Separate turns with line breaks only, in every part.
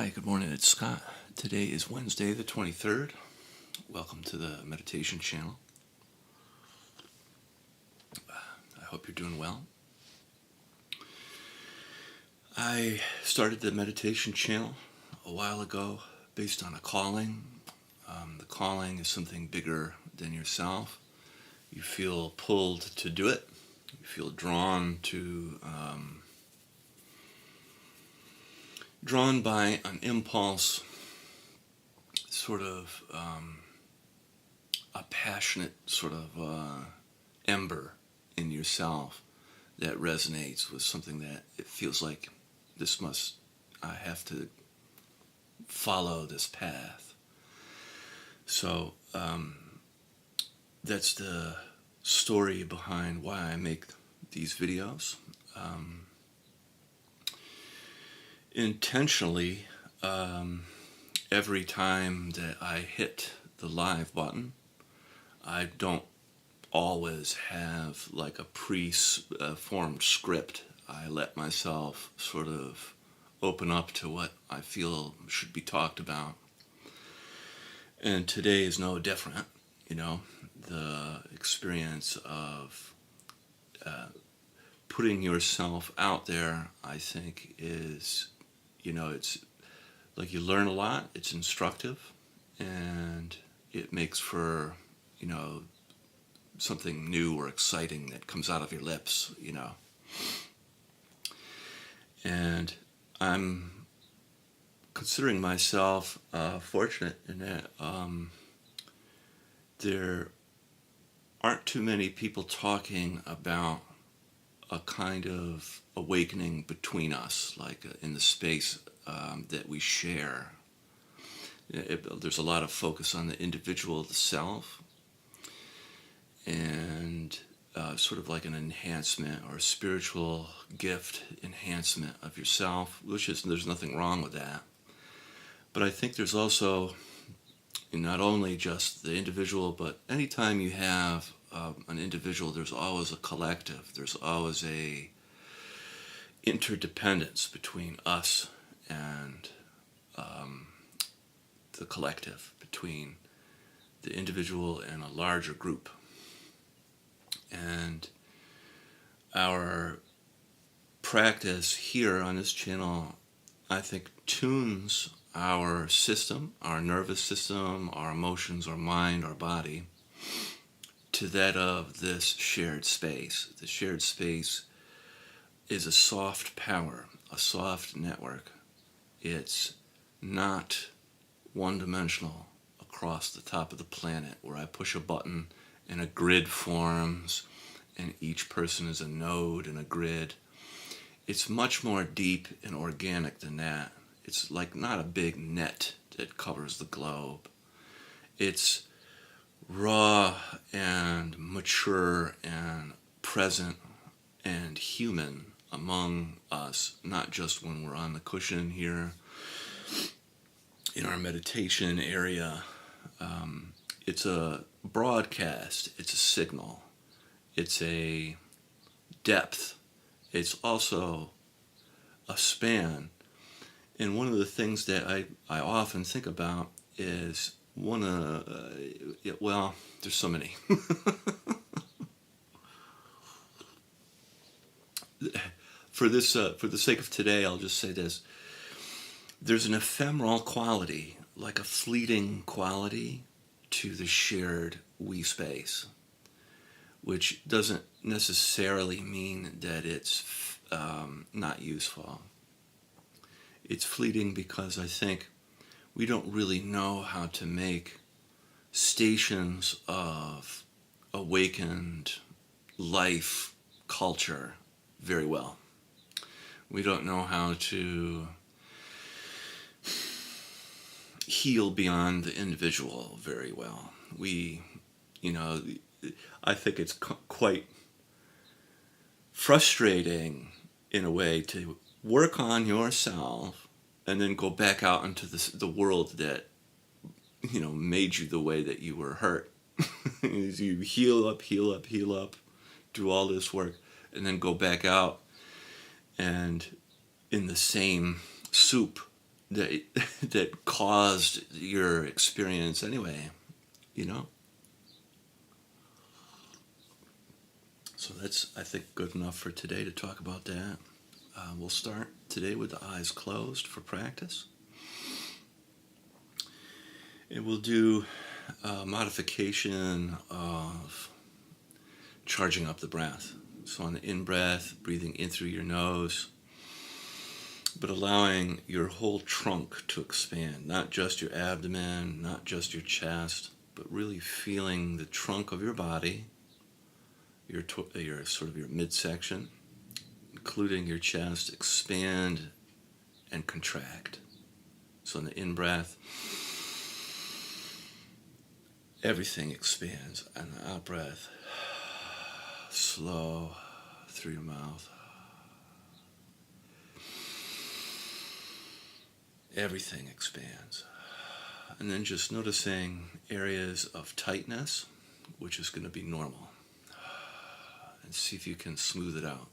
Hi, good morning. It's Scott. Today is Wednesday, the 23rd. Welcome to the meditation channel. I hope you're doing well. I started the meditation channel a while ago based on a calling. The calling is something bigger than yourself. You feel pulled to do it. You feel drawn by an impulse, sort of a passionate sort of ember in yourself that resonates with something that it feels like I have to follow this path. So that's the story behind why I make these videos. Intentionally, every time that I hit the live button, I don't always have like a pre-formed script. I let myself sort of open up to what I feel should be talked about. And today is no different, the experience of putting yourself out there, I think is, it's like you learn a lot, it's instructive, and it makes for, something new or exciting that comes out of your lips, And I'm considering myself fortunate in that there aren't too many people talking about a kind of awakening between us, like in the space that we share. There's a lot of focus on the individual, the self, and sort of like an enhancement or a spiritual gift enhancement of yourself, there's nothing wrong with that. But I think there's also not only just the individual, but anytime you have an individual, there's always a collective. There's always a interdependence between us and the collective, between the individual and a larger group. And our practice here on this channel, I think, tunes our system, our nervous system, our emotions, our mind, our body, to that of this shared space. The shared space is a soft power, a soft network. It's not one-dimensional across the top of the planet where I push a button and a grid forms and each person is a node in a grid. It's much more deep and organic than that. It's like not a big net that covers the globe. It's raw and mature and present and human among us, not just when we're on the cushion here in our meditation area. It's a broadcast, it's a signal, it's a depth, it's also a span. And one of the things that I often think about is there's so many. For the sake of today, I'll just say this. There's an ephemeral quality, like a fleeting quality, to the shared we space, which doesn't necessarily mean that it's not useful. It's fleeting because I think we don't really know how to make stations of awakened life culture very well. We don't know how to heal beyond the individual very well. I think it's quite frustrating in a way to work on yourself and then go back out into the world that made you the way that you were hurt. You heal up, do all this work, and then go back out and in the same soup that that caused your experience anyway, you know? So that's, I think, good enough for today to talk about that. We'll start today with the eyes closed for practice. And we'll do a modification of charging up the breath. So on the in-breath, breathing in through your nose, but allowing your whole trunk to expand, not just your abdomen, not just your chest, but really feeling the trunk of your body, your sort of your midsection, including your chest, expand and contract. So in the in-breath, everything expands. And the out-breath, slow through your mouth. Everything expands. And then just noticing areas of tightness, which is going to be normal. And see if you can smooth it out.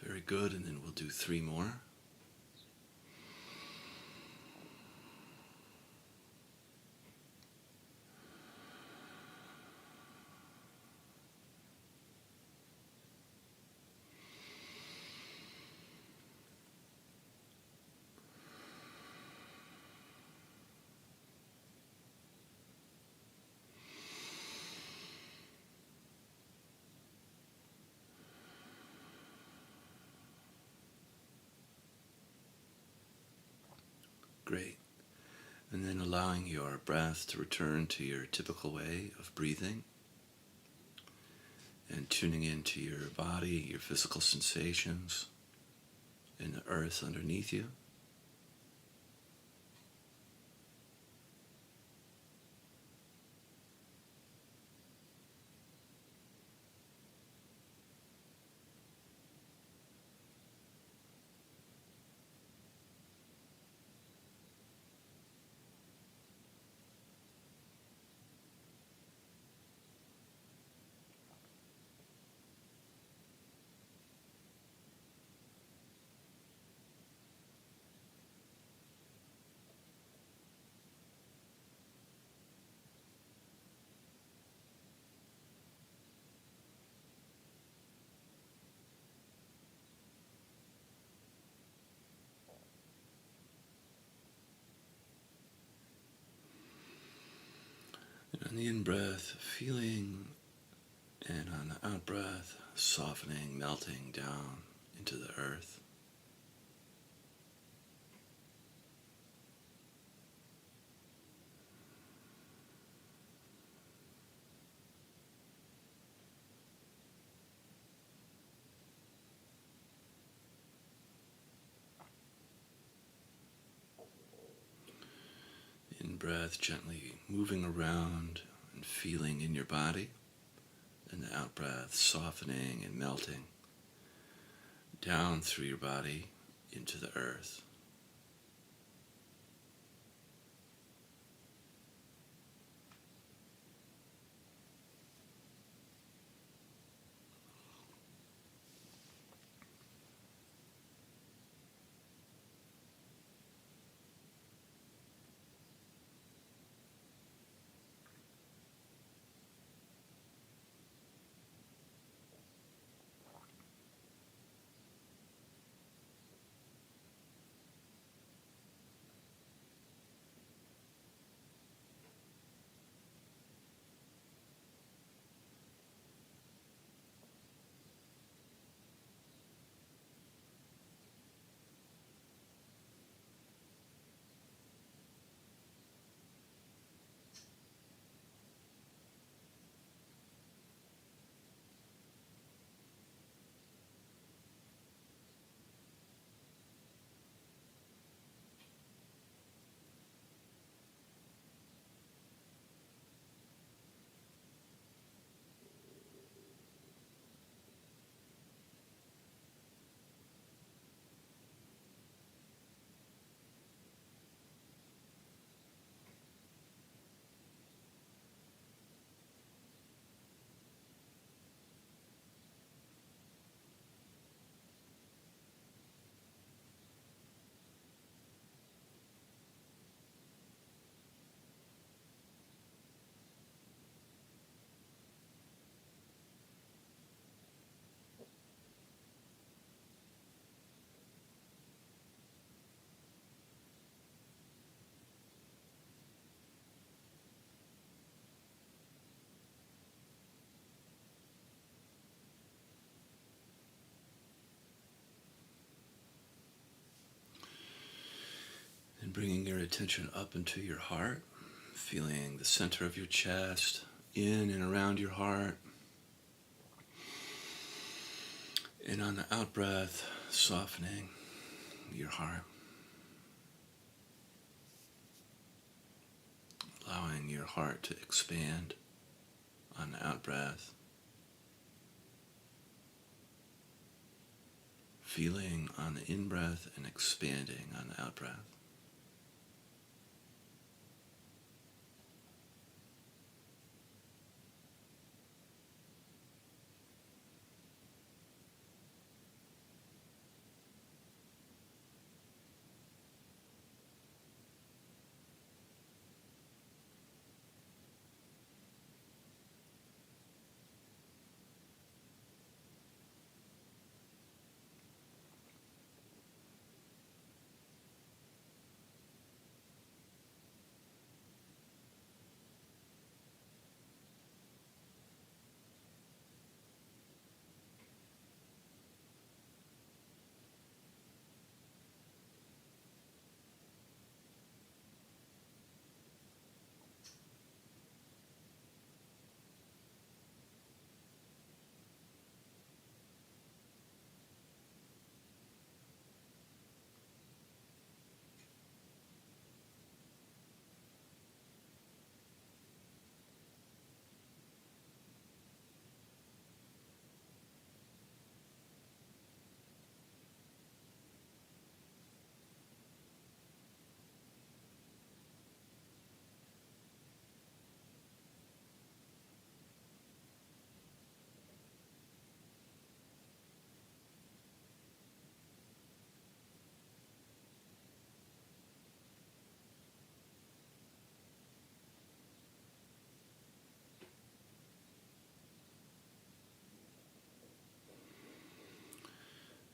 Very good, and then we'll do 3 more. Great. And then allowing your breath to return to your typical way of breathing and tuning into your body, your physical sensations, and the earth underneath you. And on the in-breath, feeling, and on the out-breath, softening, melting down into the earth. In-breath, gently moving around and feeling in your body. And the out-breath, softening and melting down through your body into the earth. And bringing your attention up into your heart, feeling the center of your chest, in and around your heart. And on the out breath, softening your heart. Allowing your heart to expand on the out breath. Feeling on the in breath and expanding on the out breath.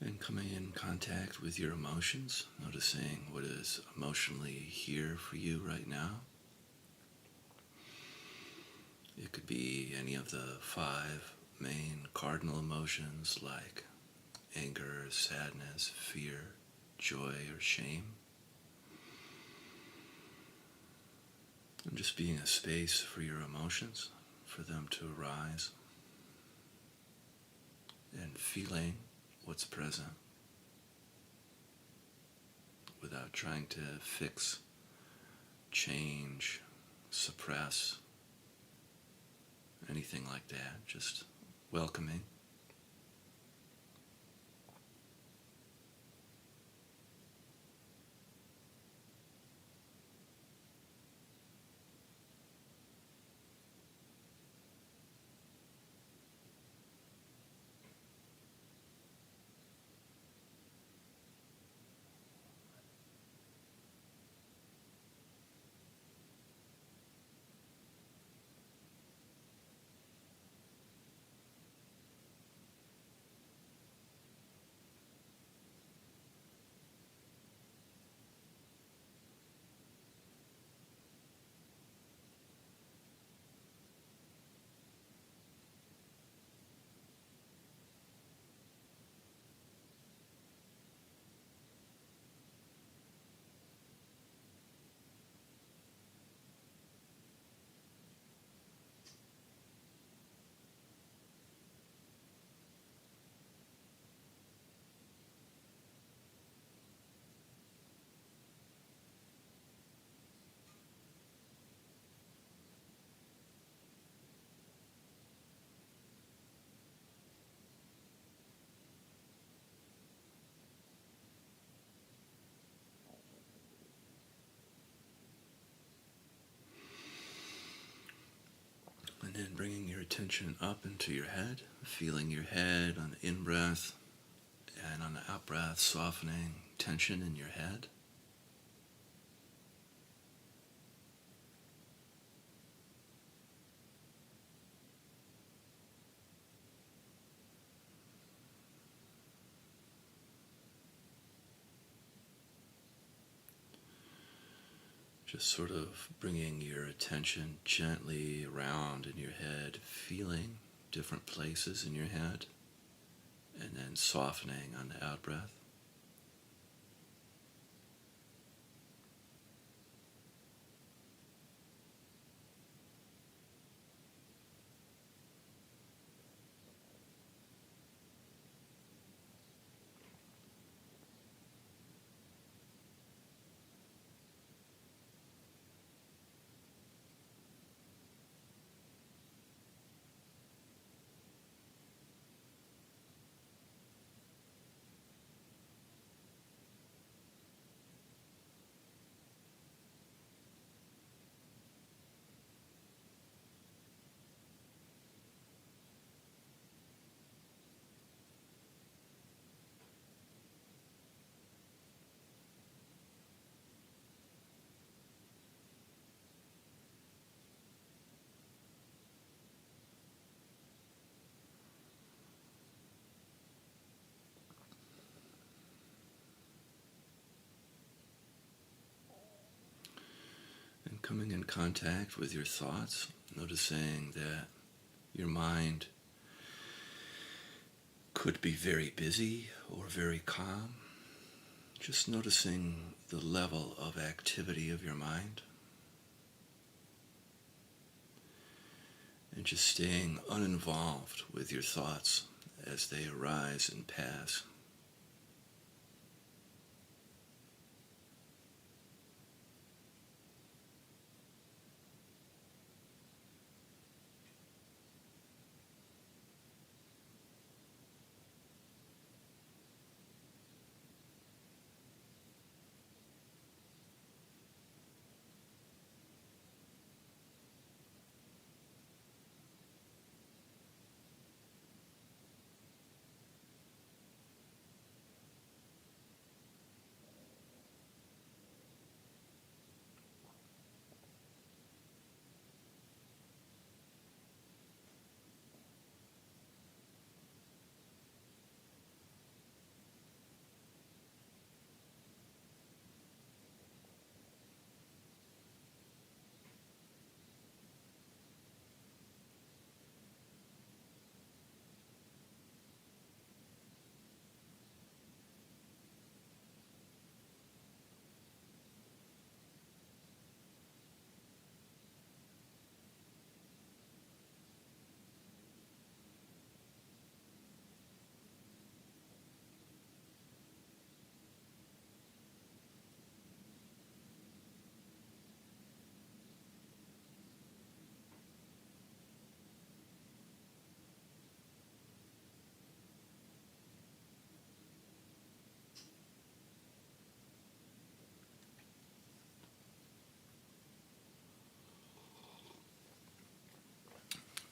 And coming in contact with your emotions, noticing what is emotionally here for you right now. It could be any of the 5 main cardinal emotions like anger, sadness, fear, joy, or shame. And just being a space for your emotions, for them to arise, and feeling what's present without trying to fix, change, suppress, anything like that. Just welcoming. And then bringing your attention up into your head, feeling your head on the in-breath, and on the out-breath, softening tension in your head. Just sort of bringing your attention gently around in your head, feeling different places in your head, and then softening on the out-breath. coming in contact with your thoughts, noticing that your mind could be very busy or very calm. Just noticing the level of activity of your mind. And just staying uninvolved with your thoughts as they arise and pass.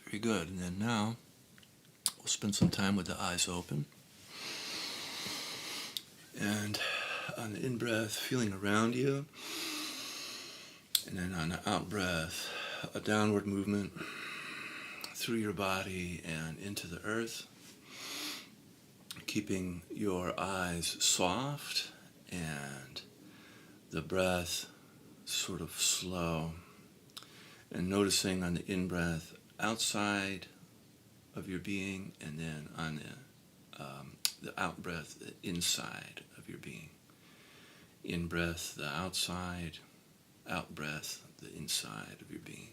Very good. And then now, we'll spend some time with the eyes open. And on the in-breath, feeling around you. And then on the out-breath, a downward movement through your body and into the earth. Keeping your eyes soft and the breath sort of slow. And noticing on the in-breath outside of your being, and then on the out-breath, the inside of your being. In-breath, the outside, out-breath, the inside of your being.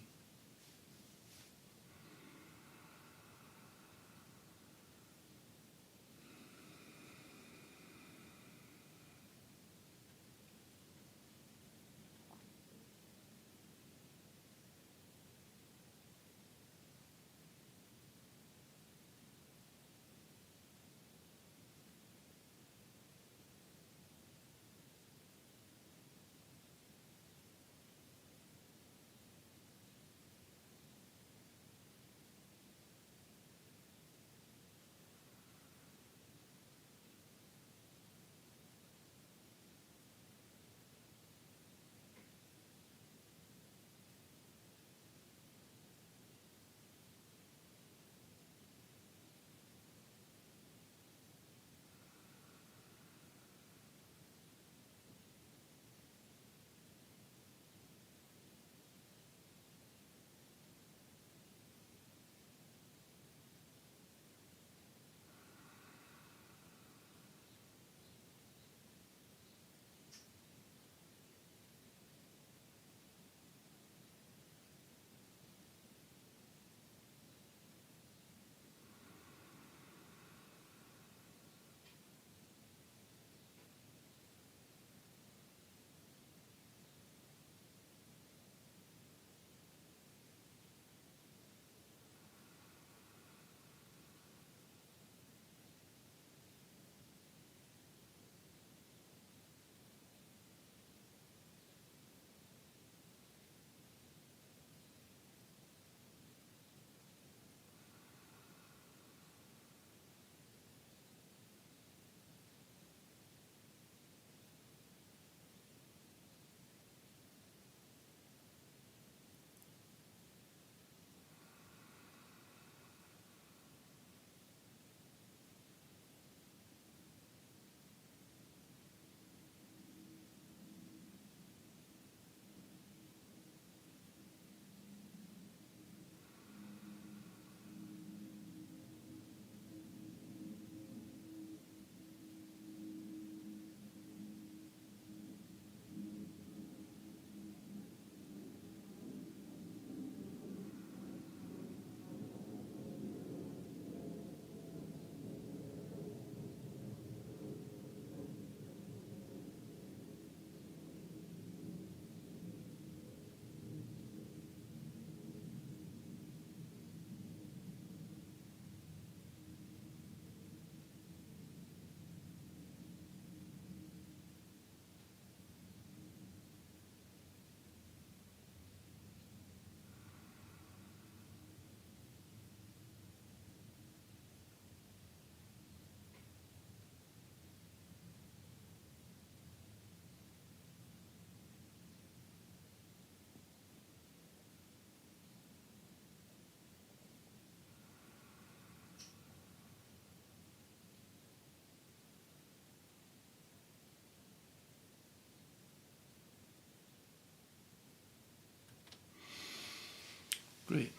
Great.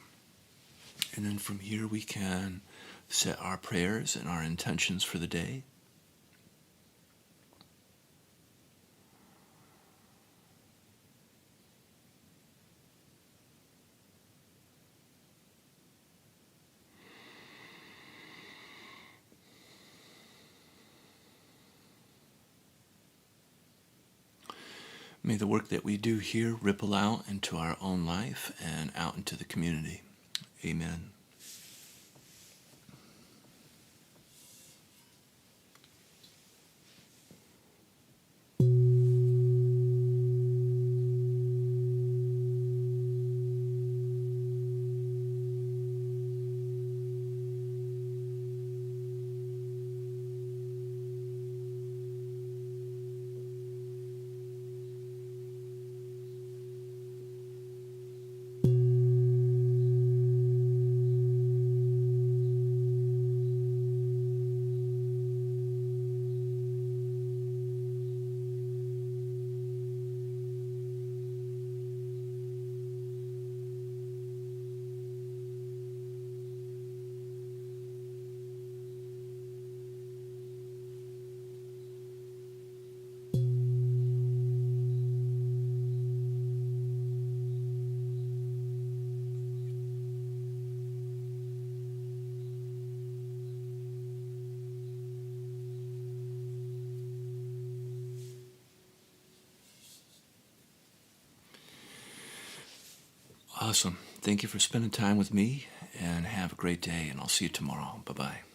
And then from here we can set our prayers and our intentions for the day. May the work that we do here ripple out into our own life and out into the community. Amen. Awesome. Thank you for spending time with me, and have a great day, and I'll see you tomorrow. Bye-bye.